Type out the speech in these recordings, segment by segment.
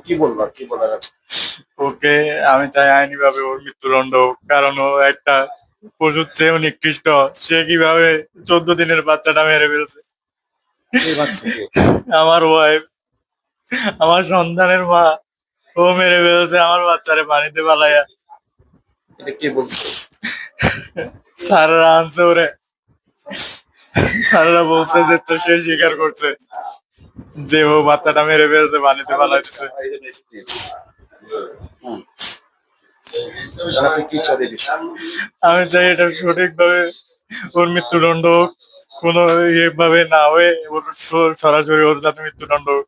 কি বলবা, কি বলার আছে? ওকে আমি চাই আইনি ভাবে ওর মৃত্যুদণ্ড হোক। কারণ ও একটা পশুর চেয়েও নিকৃষ্ট। সে কিভাবে 14 দিনের বাচ্চাটা মেরে ফেলছে। কে মারছে কে? আমার ওয়াইফ, আমার সন্তানের মা, ও মেরে ফেলছে আমার বাচ্চারে পানিতে পালাইয়া। এটা কে বলছে? স্যাররা আনছে ওরে, স্যাররা বলছে যে তো সে স্বীকার করছে যে ও বাচ্চাটা মেরে ফেলছে, পানিতে পালাইছে। আপনি কি চান এই বিষয়ে? আমি চাই এটা সঠিকভাবে ওর মৃত্যুদণ্ড হোক, কোনো ভাবে না হয়ে ওর সরাসরি ওর যাতে মৃত্যুদণ্ড হোক।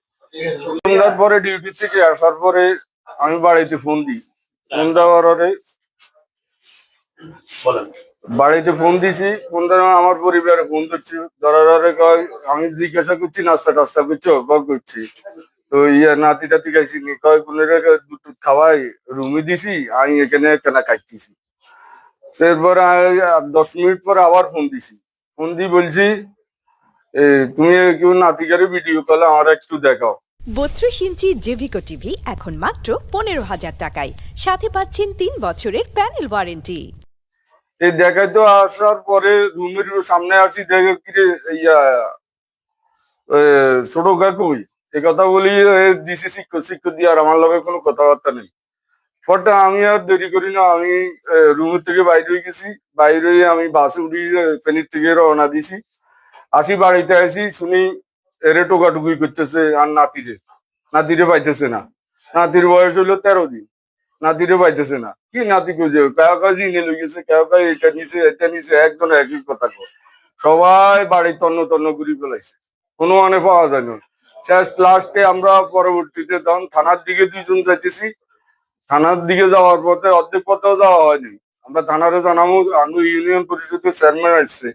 সন্ধ্যার পরে ডিউটি থেকে আসার পরে আমি বাড়িতে ফোন দিই। ফোন দেওয়ার পরে বাড়িতে ফোন দিছি, ফোন দেওয়া আমার পরিবারে ফোন দিচ্ছি, ধরারে কয় আমি জিজ্ঞাসা করছি নাস্তা টাস্তা করছো, করছি। তো নাতি টাতি খাইছি নি, কয় কোন দুধ খাওয়াই রুমি দিছি, আমি এখানে কেনা খাইতেছি। এরপরে 10 মিনিট পরে আবার ফোন দিছি, ফোন দিয়ে বলছি তুমি কেউ নাতিকারে ভিডিও কলে আমার একটু দেখাও। 32 ইঞ্চি জেভিকো টিভি এখন মাত্র 15,000 টাকায়, সাথে পাচ্ছেন 3 বছরের প্যানেল ওয়ারেন্টি। এই দেখাইতে আসার পরে রুমের সামনে আসি, দেখে কিরে ইয়া ছোট কাকুই এই কথা বলি দিছি শিক্ষক শিক্ষক দিয়ে, আর আমার লগে কোনো কথাবার্তা নেই। পরটা আমি আর দেরি করি না, আমি রুমের থেকে বাইরে হয়ে গেছি। বাইরে হয়ে আমি বাসে উঠি, ফেনীর থেকে রওনা দিছি। আসি বাড়িতে আসি, শুনি এরে টোকাটুকি করতেছে আর নাতিরে পাইতেছে না। নাতির বয়স হইলো 13 দিন, নাতিরে পাইতেছে না। কি নাতি খুঁজে কেউ কাজ জিনে লই গেছে, কেউ কাজ এটা নিচে একজন একই কথা কয়। সবাই বাড়ি তন্ন তন্ন ঘুরি ফেলাইছে, কোনো মানে পাওয়া যায় না। শেষ লাস্টে আমরা পরবর্তীতে তখন থানার দিকে 2 জন যাইতেছি। থানার দিকে যাওয়ার পথে অর্ধেক পথেও যাওয়া হয়নি। আমরা থানারে জানাবো, আমরা ইউনিয়ন পরিষদের চেয়ারম্যান আসছে,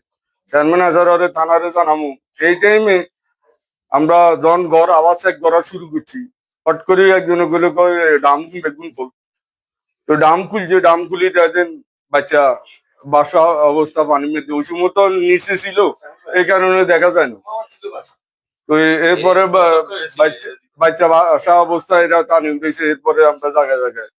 চেয়ারম্যান আসার পরে থানারে জানাবো। এই টাইমে আমরা যখন ঘর আওয়াজ চেক করা শুরু করছি, হট করে একজনে বলে কয় ডাম বেগুন ফল। তো ডাম খুলছে, ডাম খুলি দেখেন বাচ্চা বাসা অবস্থা পানির মধ্যে। ওই সময় তো নিচে ছিল, এই কারণে দেখা যায় না। তো এরপরে বাচ্চা বাসা অবস্থা এটা টানি উঠেছে। এরপরে আমরা জায়গায় জায়গায়